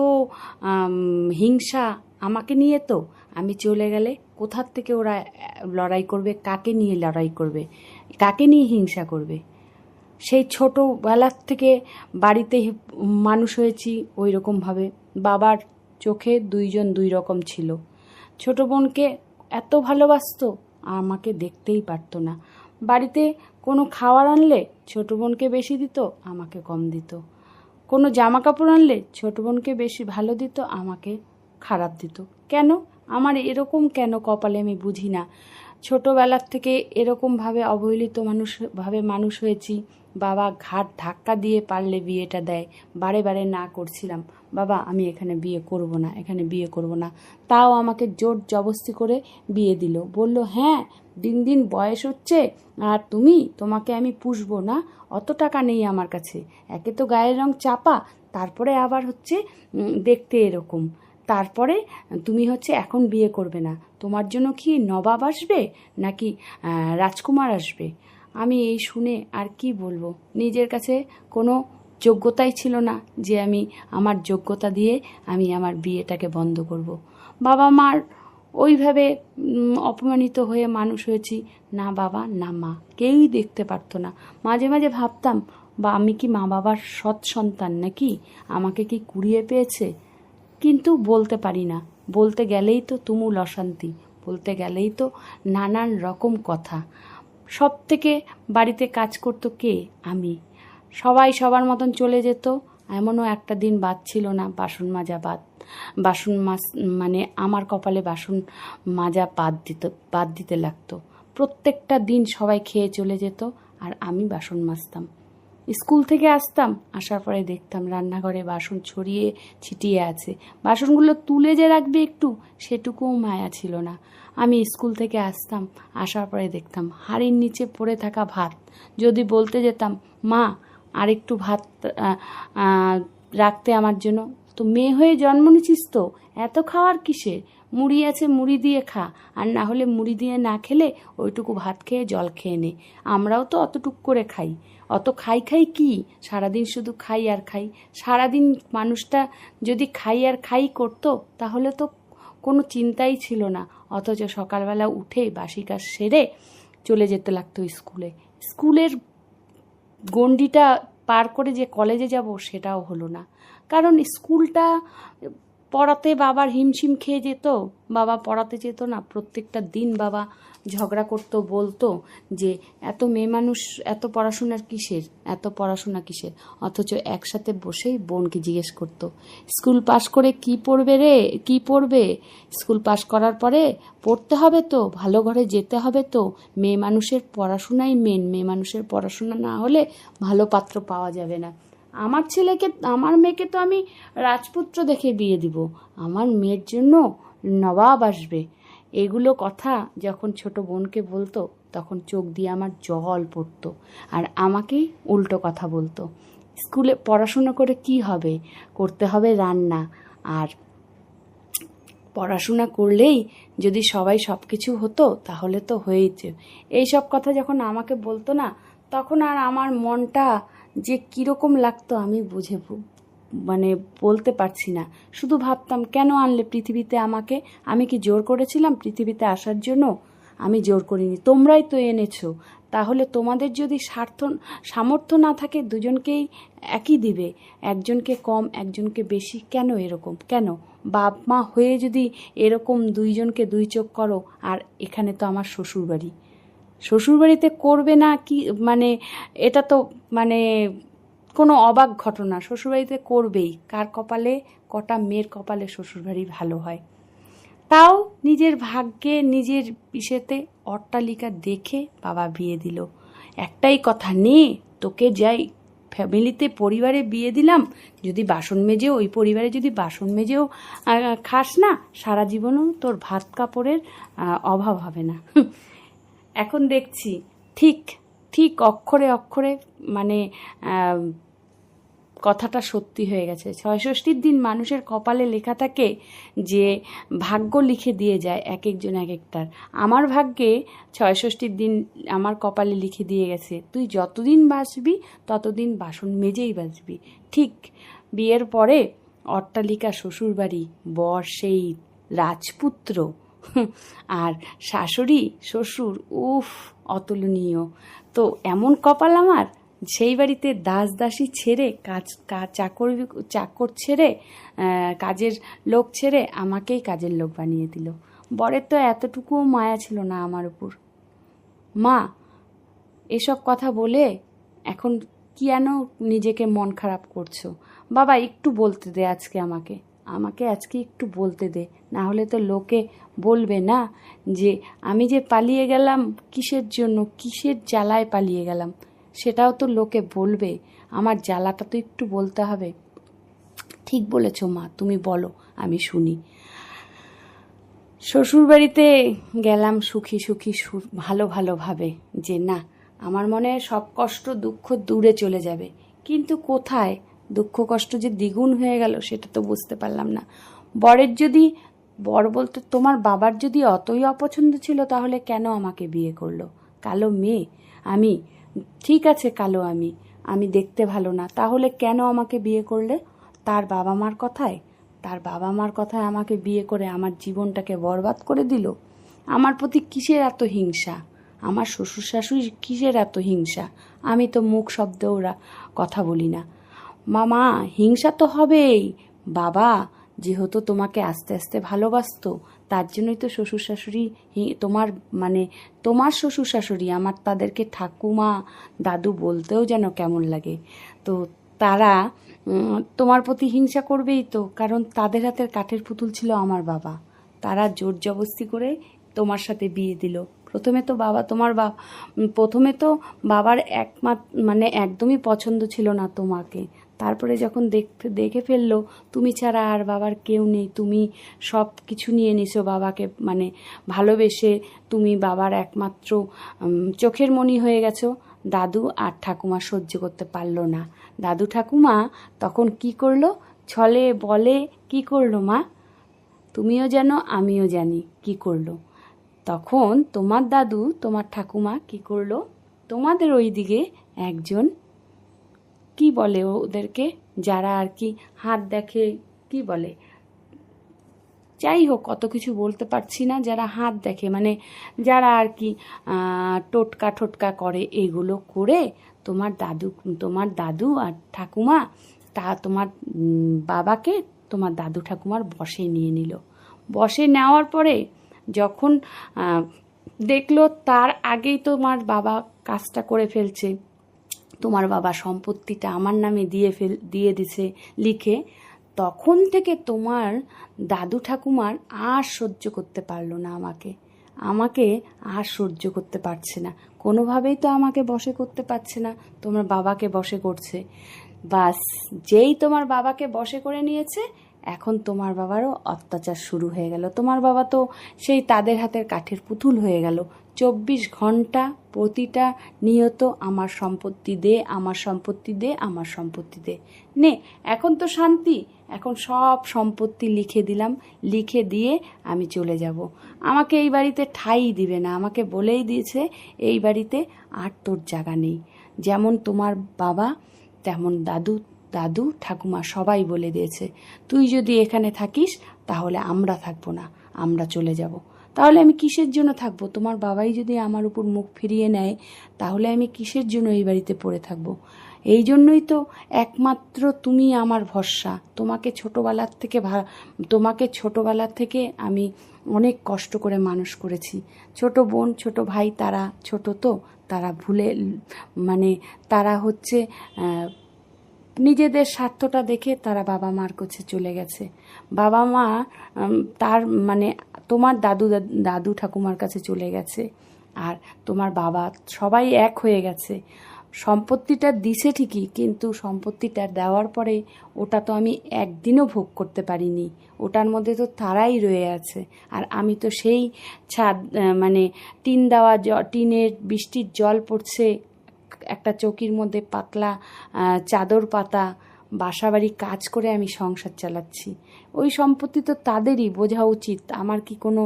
হিংসা আমাকে নিয়ে, তো আমি চলে গেলে কোথার থেকে ওরা লড়াই করবে? কাকে নিয়ে লড়াই করবে? কাকে নিয়ে হিংসা করবে? সেই ছোটোবেলার থেকে বাড়িতে মানুষ হয়েছি ওই রকমভাবে। বাবার চোখে দুইজন দুই রকম ছিল। ছোটো বোনকে এত ভালোবাসতো, আমাকে দেখতেই পারতো না। বাড়িতে কোনো খাবার আনলে ছোটো বোনকে বেশি দিত, আমাকে কম দিত। কোনো জামা কাপড় আনলে ছোটো বোনকে বেশি ভালো দিত, আমাকে খারাপ দিত। কেন আমার এরকম কেন কপালে আমি বুঝি না। ছোটোবেলার থেকে এরকমভাবে অবহেলিত মানুষ হয়েছি। বাবা ঘাট ধাক্কা দিয়ে পারলে বিয়েটা দেয়, বারে বারে না করছিলাম, বাবা আমি এখানে বিয়ে করব না, এখানে বিয়ে করব না। তাও আমাকে জোর জবস্তি করে বিয়ে দিল। বলল হ্যাঁ দিন দিন বয়স হচ্ছে, আর তোমাকে আমি পুষবো না, অত টাকা নেই আমার কাছে। একে তো গায়ের রং চাপা, তারপরে আবার হচ্ছে দেখতে এরকম, তারপরে তুমি হচ্ছে এখন বিয়ে করবে না। তোমার জন্য কি নবাব আসবে নাকি রাজকুমার আসবে? আমি এই শুনে আর কি বলবো। নিজের কাছে কোনো যোগ্যতাই ছিল না যে আমি আমার যোগ্যতা দিয়ে আমি আমার বিয়েটাকে বন্ধ করব। বাবা মার ওইভাবে অপমানিত হয়ে মানুষ হয়েছি। না বাবা না মা, কেউই দেখতে পারতো না। মাঝে মাঝে ভাবতাম, বা আমি কি মা বাবার সৎ সন্তান নাকি, আমাকে কি কুড়িয়ে পেয়েছে? কিন্তু বলতে পারি না। বলতে গেলেই তো তুমুল অশান্তি, বলতে গেলেই তো নানান রকম কথা। সব থেকে বাড়িতে কাজ করতো কে? আমি। সবাই সবার মতন চলে যেত, এমনও একটা দিন বাদ ছিল না বাসন মাজা মানে আমার কপালে বাসন মাজা বাদ দিতে লাগতো। প্রত্যেকটা দিন সবাই খেয়ে চলে যেত আর আমি বাসন মাজতাম। স্কুল থেকে আসতাম, আসার পরে দেখতাম রান্নাঘরে বাসন ছড়িয়ে ছিটিয়ে আছে। বাসনগুলো তুলে যে রাখবে একটু, সেটুকুও মায়া ছিল না। আমি স্কুল থেকে আসতাম, আসার পরে দেখতাম হাঁড়ির নিচে পড়ে থাকা ভাত। যদি বলতে যেতাম, মা আর একটু ভাত রাখতে আমার জন্য, তো মেয়ে হয়ে জন্ম নিছিস তো এত খাওয়ার কিসে, মুড়ি আছে মুড়ি দিয়ে খা, আর না হলে মুড়ি দিয়ে না খেলে ওইটুকু ভাত খেয়ে জল খেয়ে নে। আমরাও তো অতটুক করে খাই, অত খাই কি, সারাদিন শুধু খাই আর খাই। সারাদিন মানুষটা যদি খাই আর খাই করতো তাহলে তো কোনো চিন্তাই ছিল না। অথচ সকালবেলা উঠে বাসি কাজ সেরে চলে যেতে লাগতো স্কুলে। স্কুলের গণ্ডিটা পার করে যে কলেজে যাব সেটাও হলো না, কারণ স্কুলটা পড়াতে বাবার হিমশিম খেয়ে যেত। বাবা পড়াতে যেত না, প্রত্যেকটা দিন বাবা ঝগড়া করতো, বলতো যে এত মেয়ে মানুষ এত পড়াশোনা কিসের। অথচ একসাথে বসেই বোনকে জিজ্ঞেস করতো, স্কুল পাশ করে কি পড়বে রে, কি পড়বে? স্কুল পাশ করার পরে পড়তে হবে তো, ভালো ঘরে যেতে হবে তো, মেয়ে মানুষের পড়াশোনাই মেন, মেয়ে মানুষের পড়াশোনা না হলে ভালো পাত্র পাওয়া যাবে না। আমার মেয়েকে তো আমি রাজপুত্র দেখে বিয়ে দিব, আমার মেয়ের জন্য নবাব আসবে। এগুলো কথা যখন ছোট বোনকে বলতো তখন চোখ দিয়ে আমার জল পড়তো, আর আমাকে উল্টো কথা বলতো, স্কুলে পড়াশোনা করে কি হবে, করতে হবে রান্না, আর পড়াশোনা করলেই যদি সবাই সব কিছু হতো তাহলে তো হয়েইছে। এইসব কথা যখন আমাকে বলতো না, তখন আর আমার মনটা যে কীরকম লাগতো আমি বলতে পারছি না। শুধু ভাবতাম, কেন আনলে পৃথিবীতে আমাকে? আমি কি জোর করেছিলাম পৃথিবীতে আসার জন্য? আমি জোর করিনি, তোমরাই তো এনেছো। তাহলে তোমাদের যদি সামর্থ্য না থাকে দুজনকেই একই দিবে, একজনকে কম একজনকে বেশি, কেন এরকম? কেন বাপ মা হয়ে যদি এরকম দুইজনকে দুই চোখ করো? আর এখানে তো আমার শ্বশুরবাড়িতে করবে না কি, এটা তো কোনো অবাক ঘটনা। শ্বশুরবাড়িতে করবেই, কার কপালে, কটা মেয়ের কপালে শ্বশুরবাড়ি ভালো হয়। তাও নিজের ভাগ্যে নিজের ইসেতে অট্টালিকা দেখে বাবা বিয়ে দিল। একটাই কথা, নে তোকে যাই ফ্যামিলিতে পরিবারে বিয়ে দিলাম, যদি বাসন মেজেও ওই পরিবারে যদি বাসন মেজেও খাস না, সারা জীবনও তোর ভাত কাপড়ের অভাব হবে না। এখন দেখছি ঠিক অক্ষরে অক্ষরে কথাটা সত্যি হয়ে গেছে। ৬৬টির দিন মানুষের কপালে লেখা থাকে যে ভাগ্য লিখে দিয়ে যায় এক একজন এক একটার। আমার ভাগ্যে ৬৬টির দিন আমার কপালে লিখে দিয়ে গেছে, তুই যতদিন বাঁচবি ততদিন বাসন মেজেই বাঁচবি। ঠিক বিয়ের পরে অট্টালিকা শ্বশুরবাড়ি, বর সেই রাজপুত্র, আর শাশুড়ি শ্বশুর উফ অতুলনীয়। তো এমন কপাল আমার, সেই বাড়িতে দাসী ছেড়ে চাকর ছেড়ে কাজের লোক ছেড়ে আমাকেই কাজের লোক বানিয়ে দিল। বরের তো এতটুকুও মায়া ছিল না আমার উপর। মা এসব কথা বলে এখন কেন নিজেকে মন খারাপ করছো? বাবা একটু বলতে দে আমাকে আজকে একটু বলতে দে, না হলে তো লোকে বলবে না যে আমি যে পালিয়ে গেলাম কিসের জন্য, কিসের জ্বালায় পালিয়ে গেলাম, সেটাও তো লোকে বলবে। আমার জ্বালাটা তো একটু বলতে হবে। ঠিক বলেছ মা, তুমি বলো আমি শুনি। শ্বশুরবাড়িতে গেলাম সুখী ভাবে যে না, আমার মনে সব কষ্ট দুঃখ দূরে চলে যাবে, কিন্তু কোথায় দুঃখ কষ্ট যে দ্বিগুণ হয়ে গেল সেটা তো বুঝতে পারলাম না। বর বলতে, তোমার বাবার যদি অতই অপছন্দ ছিল তাহলে কেন আমাকে বিয়ে করলো? কালো মেয়ে আমি, ঠিক আছে কালো আমি দেখতে ভালো না, তাহলে কেন আমাকে বিয়ে করলে? তার বাবা মার কথায় আমাকে বিয়ে করে আমার জীবনটাকে বরবাদ করে দিল। আমার প্রতি কিসের এত হিংসা? আমার শ্বশুর শাশুড়ি কিসের এত হিংসা? আমি তো মুখ শব্দেও কথা বলি না। মামা হিংসা তো হবেই, বাবা যেহেতু তোমাকে আস্তে আস্তে ভালোবাসতো তার জন্যই তো শ্বশুর শাশুড়ি, তোমার শ্বশুর শাশুড়ি, আমার তাদেরকে ঠাকুমা দাদু বলতেও যেন কেমন লাগে। তো তারা তোমার প্রতি হিংসা করবেই তো, কারণ তাদের হাতের কাঠের পুতুল ছিল আমার বাবা। তারা জোর জবস্তি করে তোমার সাথে বিয়ে দিল। প্রথমে তো বাবার মানে একদমই পছন্দ ছিল না তোমাকে। তারপরে যখন দেখে ফেললো তুমি ছাড়া আর বাবার কেউ নেই, তুমি সব কিছু নিয়ে নিছো বাবাকে, মানে ভালোবেসে তুমি বাবার একমাত্র চোখের মণি হয়ে গেছো। দাদু আর ঠাকুমা সহ্য করতে পারলো না। দাদু ঠাকুমা তখন কি করলো, ছলে বলে কি করলো মা, তুমিও জানো আমিও জানি কি করলো। তখন তোমার দাদু তোমার ঠাকুমা কি করলো, তোমাদের ওই দিকে একজন, কি বলে ওদেরকে, যারা আর কি হাত দেখে, কি বলে, যাই হোক অত কিছু বলতে পারছি না, যারা হাত দেখে মানে যারা আর কি টোটকা টোটকা করে, এগুলো করে তোমার দাদু আর ঠাকুমা তোমার বাবাকে তোমার দাদু ঠাকুমার বশে নিয়ে নিল। বশে নেওয়ার পরে যখন দেখলো তার আগেই তোমার বাবা কাজটা করে ফেলছে, তোমার বাবা সম্পত্তিটা আমার নামে দিয়ে দিছে লিখে, তখন থেকে তোমার দাদু ঠাকুমার আর সহ্য করতে পারলো না আমাকে আর সহ্য করতে পারছে না, কোনোভাবেই তো আমাকে বশে করতে পারছে না, তোমার বাবাকে বশে করছে। বাস যেই তোমার বাবাকে বশে করে নিয়েছে, এখন তোমার বাবারও অত্যাচার শুরু হয়ে গেল। তোমার বাবা তো সেই তাদের হাতের কাঠের পুতুল হয়ে গেল। 24 ঘন্টা প্রতিটা নিয়ত আমার সম্পত্তি দে, আমার সম্পত্তি দে, আমার সম্পত্তি দে। নে এখন তো শান্তি, এখন সব সম্পত্তি লিখে দিলাম, লিখে দিয়ে আমি চলে যাব। আমাকে এই বাড়িতে ঠাঁই দিবে না, আমাকে বলেই দিয়েছে এই বাড়িতে আর তোর জায়গা নেই। যেমন তোমার বাবা তেমন দাদু ঠাকুমা সবাই বলে দিয়েছে, তুই যদি এখানে থাকিস তাহলে আমরা থাকবো না, আমরা চলে যাব। তাহলে আমি কিসের জন্য থাকবো? তোমার বাবাই যদি আমার উপর মুখ ফিরিয়ে নেয়, তাহলে আমি কিসের জন্য এই বাড়িতে পড়ে থাকবো? এই জন্যই তো একমাত্র তুমি আমার ভরসা। তোমাকে ছোটবেলার থেকে আমি অনেক কষ্ট করে মানুষ করেছি। ছোট বোন ছোট ভাই তারা ছোট, তো তারা তারা হচ্ছে নিজেদের স্বার্থটা দেখে তারা বাবা মার কাছে চলে গেছে। বাবা মা তোমার দাদু ঠাকুমার কাছে চলে গেছে, আর তোমার বাবা সবাই এক হয়ে গেছে। সম্পত্তিটা দিছে ঠিকই, কিন্তু সম্পত্তিটা দেওয়ার পরে ওটা তো আমি একদিনও ভোগ করতে পারিনি, ওটার মধ্যে তো তারাই রয়ে আছে। আর আমি তো সেই টিনের বৃষ্টির জল পড়ছে, একটা চৌকির মধ্যে পাতলা চাদর পাতা বাসাবাড়ি কাজ করে আমি সংসার চালাচ্ছি। ওই সম্পত্তি তো তাদেরই, বোঝা উচিত। আমার কি কোনো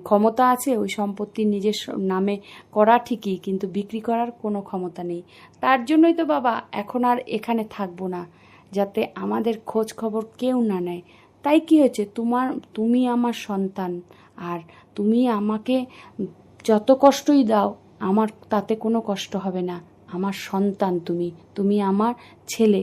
ক্ষমতা আছে ওই সম্পত্তি নিজের নামে করা? ঠিকই, কিন্তু বিক্রি করার কোনো ক্ষমতা নেই। তার জন্যই তো বাবা এখন আর এখানে থাকবো না, যাতে আমাদের খোঁজ খবর কেউ না নেয়। তাই কি হয়েছে, তুমি আমার সন্তান, আর তুমি আমাকে যত কষ্টই দাও আমার তাতে কোনো কষ্ট হবে না। আমার সন্তান তুমি আমার ছেলে।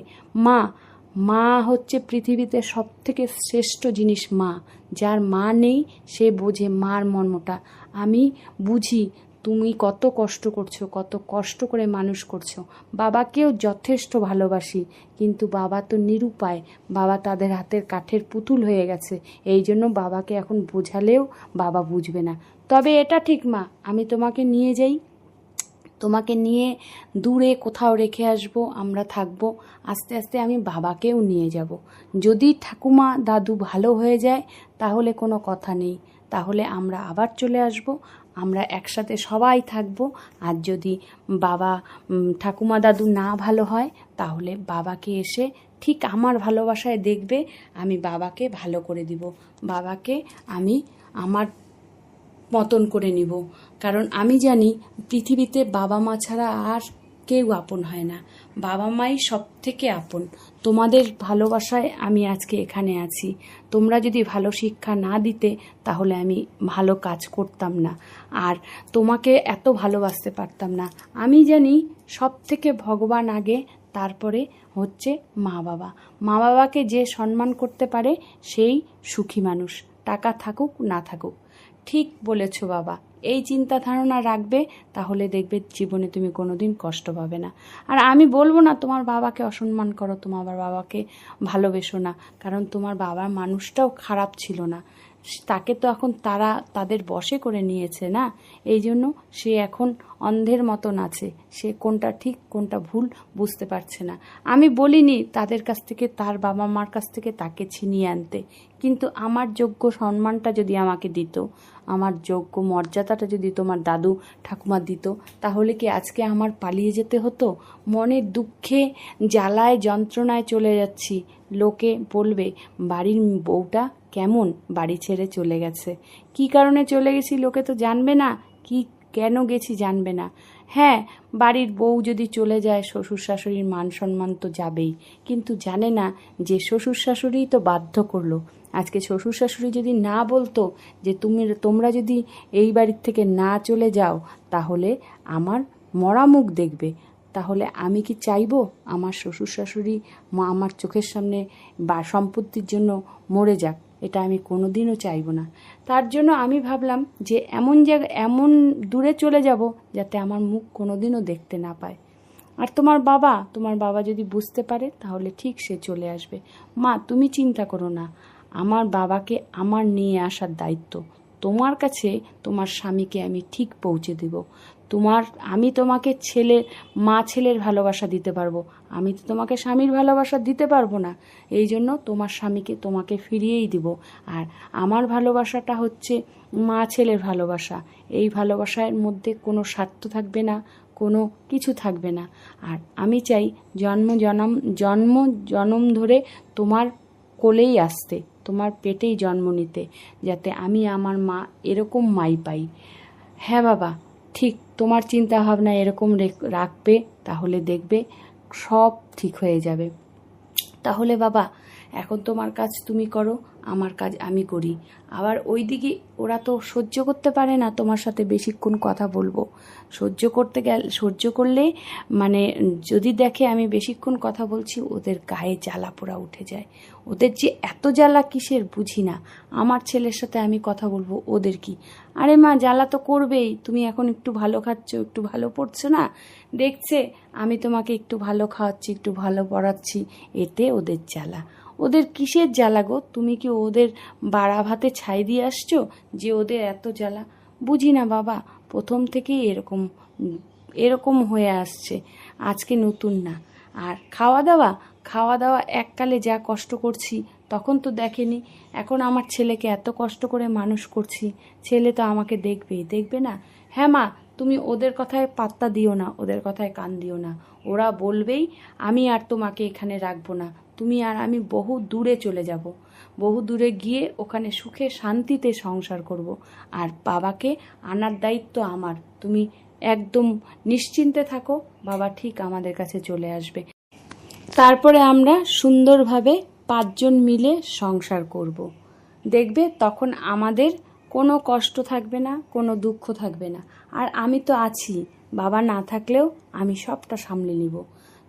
মা হচ্ছে পৃথিবীতে সবথেকে শ্রেষ্ঠ জিনিস মা। যার মা নেই সে বোঝে মার মর্মটা। আমি বুঝি তুমি কত কষ্ট করছো, কত কষ্ট করে মানুষ করছো। বাবাকেও যথেষ্ট ভালোবাসি, কিন্তু বাবা তো নিরুপায়, বাবা তাদের হাতের কাঠের পুতুল হয়ে গেছে। এই জন্য বাবাকে এখন বোঝালেও বাবা বুঝবে না। তবে এটা ঠিক মা, আমি তোমাকে নিয়ে যাই, তোমাকে নিয়ে দূরে কোথাও রেখে আসবো, আমরা থাকবো। আস্তে আস্তে আমি বাবাকেও নিয়ে যাব। যদি ঠাকুমা দাদু ভালো হয়ে যায় তাহলে কোনো কথা নেই, তাহলে আমরা আবার চলে আসব, আমরা একসাথে সবাই থাকবো। আর যদি ঠাকুমা দাদু না ভালো হয়, তাহলে বাবাকে এসে ঠিক আমার ভালোবাসায় দেখবে, আমি বাবাকে ভালো করে দিব, বাবাকে আমি আমার মতন করে নিব। কারণ আমি জানি পৃথিবীতে বাবা মা ছাড়া আর কেউ আপন হয় না, বাবা মাই সব থেকে আপন। তোমাদের ভালোবাসায় আমি আজকে এখানে আছি। তোমরা যদি ভালো শিক্ষা না দিতে তাহলে আমি ভালো কাজ করতাম না, আর তোমাকে এত ভালোবাসতে পারতাম না। আমি জানি সব থেকে ভগবান আগে, তারপরে হচ্ছে মা বাবা। মা বাবাকে যে সম্মান করতে পারে সেই সুখী মানুষ, টাকা থাকুক না থাকুক। ঠিক বলেছো বাবা, এই চিন্তা ধারণা রাখবে, তাহলে দেখবে জীবনে তুমি কোনোদিন কষ্ট পাবে না। আর আমি বলবো না তোমার বাবাকে অসম্মান করো, তোমার বাবাকে ভালোবেসো না, কারণ তোমার বাবার মানুষটাও খারাপ ছিল না, তাকে তো এখন তারা তাদের বশে করে নিয়েছে না, এই জন্য সে এখন অন্ধের মতন আছে, সে কোনটা ঠিক কোনটা ভুল বুঝতে পারছে না। আমি বলিনি তাদের কাছ থেকে, তার বাবা মার কাছ থেকে তাকে ছিনিয়ে আনতে, কিন্তু আমার যোগ্য সম্মানটা যদি আমাকে দিত, আমার যোগ্য মর্যাদাটা যদি তোমার দাদু ঠাকুমা দিত, তাহলে কি আজকে আমার পালিয়ে যেতে হতো? মনের দুঃখে জ্বালায় যন্ত্রণায় চলে যাচ্ছি, লোকে বলবে বাড়ির বউটা কেমন বাড়ি ছেড়ে চলে গেছে, কি কারণে চলে গেছি লোকে তো জানবে না, কি কেন গেছি জানবে না। হ্যাঁ, বাড়ির বউ যদি চলে যায় শ্বশুর শাশুড়ির মান সম্মান তো যাবেই, কিন্তু জানে না যে শ্বশুর শাশুড়িই তো বাধ্য করলো। আজকে শ্বশুর শাশুড়ি যদি না বলতো যে তোমরা যদি এই বাড়ির থেকে না চলে যাও তাহলে আমার মরা মুখ দেখবে, তাহলে আমি কি চাইবো আমার শ্বশুর শাশুড়ি আমার চোখের সামনে বা সম্পত্তির জন্য মরে যাক? এটা আমি কোনোদিনও চাইবো না। তার জন্য আমি ভাবলাম যে এমন এমন দূরে চলে যাব যাতে আমার মুখ কোনোদিনও দেখতে না পায়। আর তোমার বাবা যদি বুঝতে পারে তাহলে ঠিক সে চলে আসবে। মা, তুমি চিন্তা করো না, আমার বাবাকে আমার নিয়ে আসার দায়িত্ব তোমার কাছে, তোমার স্বামীকে আমি ঠিক পৌঁছে দেব। আমি তোমাকে ছেলের ভালোবাসা দিতে পারবো, আমি তো তোমাকে স্বামীর ভালোবাসা দিতে পারবো না, এই জন্য তোমার স্বামীকে তোমাকে ফিরিয়েই দিব। আর আমার ভালোবাসাটা হচ্ছে মা ছেলের ভালোবাসা, এই ভালোবাসার মধ্যে কোনো স্বার্থ থাকবে না, কোনো কিছু থাকবে না। আর আমি চাই জন্ম জনম ধরে তোমার কোলেই আসতে, তোমার পেটেই জন্ম নিতে, যাতে আমি আমার মা এরকম মাই পাই। হ্যাঁ বাবা, ঠিক তোমার চিন্তা ভাবনা এরকম রাখবে, তাহলে দেখবে সব ঠিক হয়ে যাবে। তাহলে বাবা, এখন তোমার কাজ তুমি করো, আমার কাজ আমি করি। আবার ওইদিকে ওরা তো সহ্য করতে পারে না তোমার সাথে বেশিক্ষণ কথা বলবো, সহ্য করলে মানে যদি দেখে আমি বেশিক্ষণ কথা বলছি, ওদের গায়ে জ্বালা পোড়া উঠে যায়। ওদের যে এত জ্বালা কিসের বুঝি না, আমার ছেলের সাথে আমি কথা বলবো, ওদের কি? আরে মা, জ্বালা তো করবেই, তুমি এখন একটু ভালো খাচ্ছ, একটু ভালো পড়ছো না, দেখছে আমি তোমাকে একটু ভালো খাওয়াচ্ছি, একটু ভালো পড়াচ্ছি, এতে ওদের জ্বালা। ওদের কিসের জ্বালা গো? তুমি কি ওদের বাড়া ভাতে ছাই দিয়ে আসছো যে ওদের এত জ্বালা? বুঝি না বাবা, প্রথম থেকেই এরকম হয়ে আসছে, আজকে নতুন না। আর খাওয়া দাওয়া এককালে যা কষ্ট করছি তখন তো দেখেনি, এখন আমার ছেলেকে এত কষ্ট করে মানুষ করছি, ছেলে তো আমাকে দেখবে না? হ্যাঁ মা, তুমি ওদের কথায় পাত্তা দিও না, ওদের কথায় কান দিও না, ওরা বলবেই, আমি আর তোমাকে এখানে রাখবো না, তুমি আর আমি বহু দূরে চলে যাব, বহু দূরে গিয়ে ওখানে সুখে শান্তিতে সংসার করব। আর বাবাকে আনার দায়িত্ব আমার, তুমি একদম নিশ্চিন্তে থাকো, বাবা ঠিক আমাদের কাছে চলে আসবে। তারপরে আমরা সুন্দরভাবে 5 জন মিলে সংসার করব। দেখবে তখন আমাদের কোনো কষ্ট থাকবে না, কোনো দুঃখ থাকবে না। আর আমি তো আছি, বাবা না থাকলেও আমি সবটা সামলে নিব।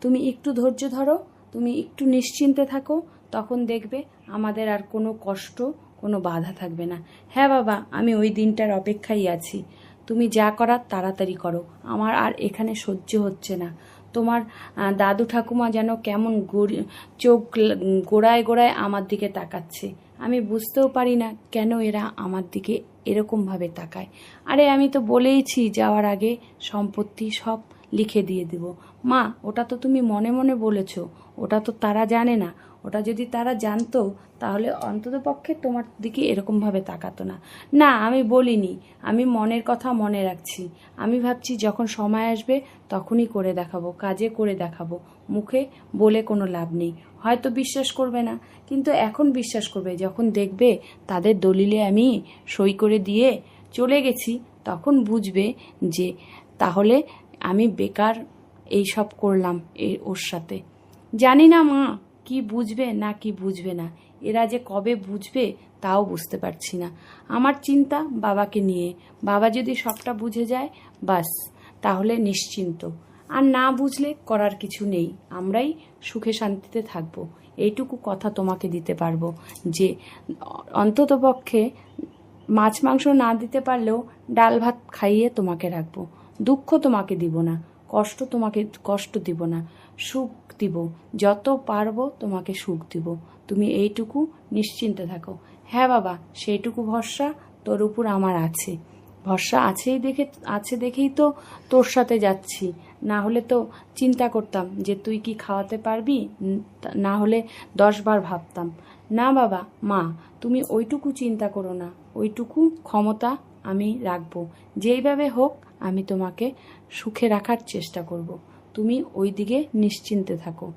তুমি একটু ধৈর্য ধরো, তুমি একটু নিশ্চিন্তে থাকো, তখন দেখবে আমাদের আর কোনো কষ্ট, কোনো বাধা থাকবে না। হ্যাঁ বাবা, আমি ওই দিনটার অপেক্ষায় আছি। তুমি যা করার তাড়াতাড়ি করো, আমার আর এখানে সহ্য হচ্ছে না। তোমার দাদু ঠাকুমা যেন কেমন চোখ গোড়ায় গোড়ায় আমার দিকে তাকাচ্ছে, আমি বুঝতেও পারি না কেন এরা আমার দিকে এরকমভাবে তাকায়। আরে আমি তো বলেইছি যাওয়ার আগে সম্পত্তি সব লিখে দিয়ে দিব। মা, ওটা তো তুমি মনে মনে বলেছ, ওটা তো তারা জানে না, ওটা যদি তারা জানতো তাহলে অন্ততপক্ষে তোমার দিকে এরকমভাবে তাকাতো না। না, আমি বলিনি, আমি মনের কথা মনে রাখছি। আমি ভাবছি যখন সময় আসবে তখনই করে দেখাবো, কাজে করে দেখাবো, মুখে বলে কোনো লাভ নেই। হয়তো বিশ্বাস করবে না, কিন্তু এখন বিশ্বাস করবে যখন দেখবে তাদের দলিলে আমি সই করে দিয়ে চলে গেছি, তখন বুঝবে যে তাহলে আমি বেকার এই সব করলাম ওর সাথে। জানি না মা, কি বুঝবে না কি বুঝবে না, এরা যে কবে বুঝবে তাও বুঝতে পারছি না। আমার চিন্তা বাবাকে নিয়ে, বাবা যদি সবটা বুঝে যায় বাস, তাহলে নিশ্চিন্ত। আর না বুঝলে করার কিছু নেই, আমরাই সুখে শান্তিতে থাকবো, এইটুকু কথা তোমাকে দিতে পারবো যে অন্ততপক্ষে মাছ মাংস না দিতে পারলেও ডাল ভাত খাইয়ে তোমাকে রাখবো। দুঃখ তোমাকে দিব না, কষ্ট দিব না, সুখ দিব। যত পারবো তোমাকে সুখ দিব। তুমি এইটুকু নিশ্চিন্তে থাকো। হ্যাঁ বাবা, সেইটুকু ভরসা তোর উপর আমার আছে। ভরসা আছে দেখেই তো তোর সাথে যাচ্ছি। না হলে তো চিন্তা করতাম যে তুই কি খাওয়াতে পারবি, না হলে 10 বার ভাবতাম। না বাবা, মা, তুমি ওইটুকু চিন্তা করো না। ওইটুকু ক্ষমতা আমি রাখবো। যেইভাবে হোক আমি তোমাকে সুখে রাখার চেষ্টা করব। তুমি ওই দিকে নিশ্চিন্তে থাকো।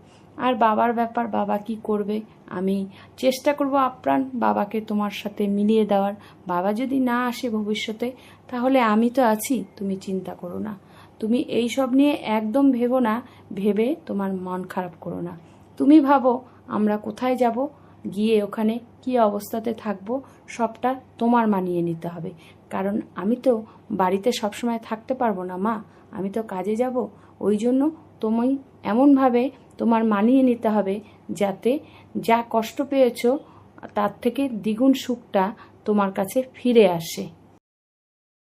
আর বাবার ব্যাপার, বাবা কি করবে, আমি চেষ্টা করব আপ্রাণ বাবাকে তোমার সাথে মিলিয়ে দেওয়ার। বাবা যদি না আসে ভবিষ্যতে, তাহলে আমি তো আছি, তুমি চিন্তা করো না। তুমি এই সব নিয়ে একদম ভেবো না, ভেবে তোমার মন খারাপ করো না। তুমি ভাবো আমরা কোথায় যাব, গিয়ে ওখানে কি অবস্থাতে থাকবো, সবটা তোমার মানিয়ে নিতে হবে। কারণ আমি তো বাড়িতে সবসময় থাকতে পারবো না মা, আমি তো কাজে যাব। ওই জন্য তুমি এমনভাবে তোমার মানিয়ে নিতে হবে যাতে যা কষ্ট পেয়েছো তার থেকে দ্বিগুণ সুখটা তোমার কাছে ফিরে আসে।